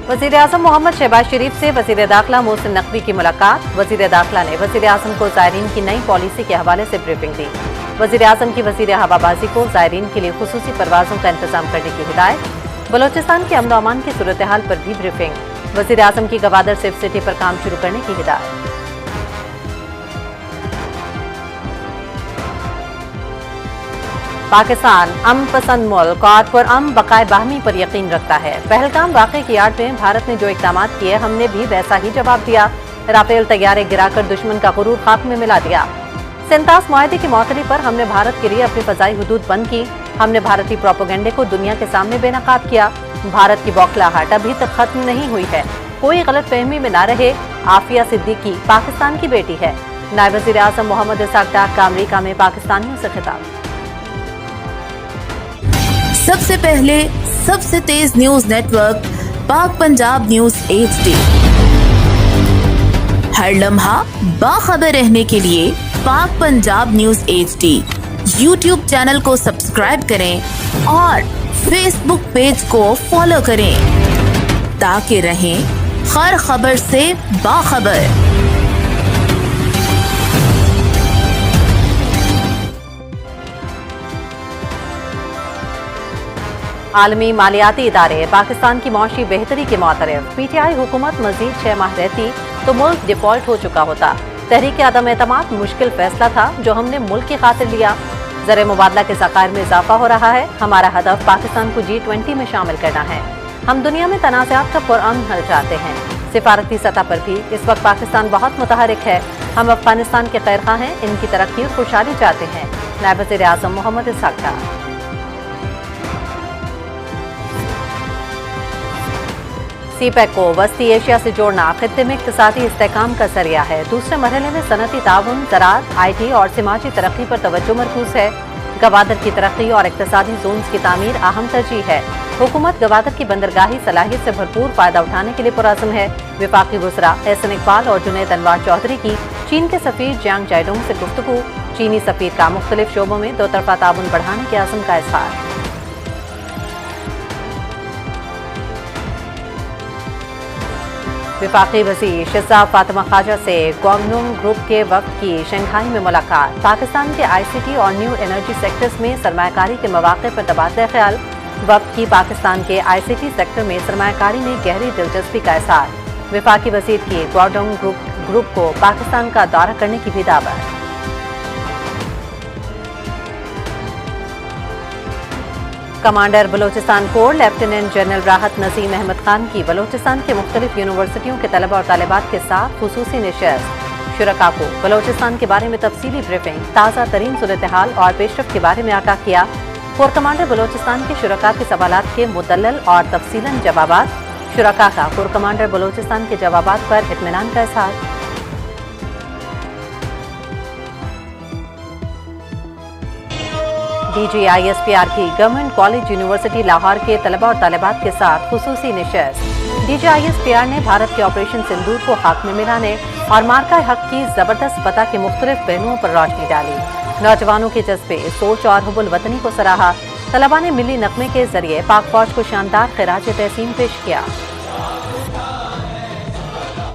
वज़ीर आज़म मोहम्मद शहबाज शरीफ से वज़ीर दाखिला मोहसिन नकवी की मुलाकात। वज़ीर दाखिला ने वज़ीर आज़म को ज़ायरीन की नई पॉलिसी के हवाले से ब्रीफिंग दी। वज़ीर आज़म की वज़ीर हवाबाजी को ज़ायरीन के लिए खुसूसी परवाज़ों का इंतजाम करने की हिदायत। बलोचिस्तान के अमन व अमान की सूरत हाल पर भी ब्रीफिंग। वज़ीर आज़म की गवादर सेफ सिटी पर काम शुरू करने की हिदायत। पाकिस्तान अमन पसंद मुल्क और पुरअमन बकाए बाहमी पर यकीन रखता है। पहलगाम वाक़े की आड़ में भारत ने जो इक़दामात किए, हमने भी वैसा ही जवाब दिया। राफेल तैयारे गिराकर दुश्मन का गुरूर खाक में मिला दिया। सेंतास मुआहदे की मौतरी पर हमने भारत के लिए अपनी फ़ज़ाई हुदूद बंद की। हमने भारतीय प्रोपेगेंडे को दुनिया के सामने बेनकाब किया। भारत की बौखलाहट अभी तक खत्म नहीं हुई है। कोई गलत फहमी में न रहे, आफिया सिद्दीकी पाकिस्तान की बेटी है। नायब वज़ीर आज़म मोहम्मद इसाक डार का अमरीका में पाकिस्तानियों से खिताब। सबसे पहले सबसे तेज न्यूज नेटवर्क पाक पंजाब न्यूज HD। हर लम्हा बाखबर रहने के लिए पाक Punjab news HD YouTube channel को सब्सक्राइब करें और फेसबुक पेज को फॉलो करें ताकि रहें हर खबर से बाखबर। आलमी मालियाती इदारे पाकिस्तान की मौशी बेहतरी के मुतरफ। PTI हुकूमत मजीद 6 माह रहती तो मुल्क डिफॉल्ट हो चुका होता। तहरीक अदम एतमाद मुश्किल फैसला था जो हमने मुल्क की खातिर लिया। ज़र मुबादला के ज़खायर में इजाफा हो रहा है। हमारा हदफ पाकिस्तान को G20 में शामिल करना है। हम दुनिया में तनाज़ात का पुरअमन हल चाहते हैं। सिफारती सतह पर भी इस वक्त पाकिस्तान बहुत मुतहरिक है। हम अफगानिस्तान के खैरखा हैं, इनकी तरक्की और खुशहाली चाहते हैं। नायब वज़ीर आज़म मोहम्मद इसाक डार। CPEC को वस्ती एशिया से जोड़ना खित्ते में इक़्तिसादी इस्तेहकाम का ज़रिया है। दूसरे मरहले में सनती ताउन, ज़राअत, IT और समाजी तरक्की पर तवज्जो मरकूज़ है। गवादर की तरक्की और इक़्तिसादी जोन्स की तामीर अहम तरजीह है। हुकूमत गवादर की बंदरगाही सलाहियत से भरपूर फ़ायदा उठाने के लिए पुरअज़्म है। वफाकी वज़रा एहसन इकबाल और जुनैद अनवार चौधरी की चीन के सफ़ीर जियांग जाइडोंग से गुफ्तगू। चीनी सफ़ीर का मुख्तलिफ शोबों में दो तरफ़ा ताउन बढ़ाने के अज़्म का इज़हार। वफाकी वज़ीर शहज़ाद फातिमा ख्वाजा से ग्वांगडोंग ग्रुप के वफ़द की शंघाई में मुलाकात। पाकिस्तान के ICT और न्यू एनर्जी सेक्टर्स में सरमायाकारी के मौक़े पर तबादला ख्याल। वफ़द की पाकिस्तान के ICT सेक्टर में सरमायाकारी में गहरी दिलचस्पी का इज़हार। वफाकी वज़ीर की ग्वांगडोंग ग्रुप को पाकिस्तान का दौरा करने की भी दावत। Commander Balochistan core lieutenant general राहत नसीम अहमद खान की बलोचिस्तान के मुख्तलिफ यूनिवर्सिटियों के तलबा और तालिबात के साथ खुसूसी निशस्त। शुरका को बलोचिस्तान के बारे में तफसीली ब्रीफिंग, ताज़ा तरीन सूरत हाल और पेशरफ के बारे में आगाह किया। कोर कमांडर बलोचिस्तान के शुरका के सवालात के मुदल्लल और तफसीलन जवाबात। शुरका का कोर कमांडर बलोचिस्तान के जवाबात पर इत्मीनान का इज़हार। DGISPR की गवर्नमेंट कॉलेज यूनिवर्सिटी लाहौर के तलबा और तालिबात के साथ खुसूसी निशस्त। DGISPR ने भारत के ऑपरेशन सिंदूर को खाक में मिलाने और मार्का हक की ज़बरदस्त फतह के मुख्तलिफ पहलुओं पर रोशनी डाली। नौजवानों के जज्बे, सोच और हुब्बुल वतनी को सराहा। तलबा ने मिली नगमे के जरिए पाक फौज को शानदार खिराज तहसीन पेश किया।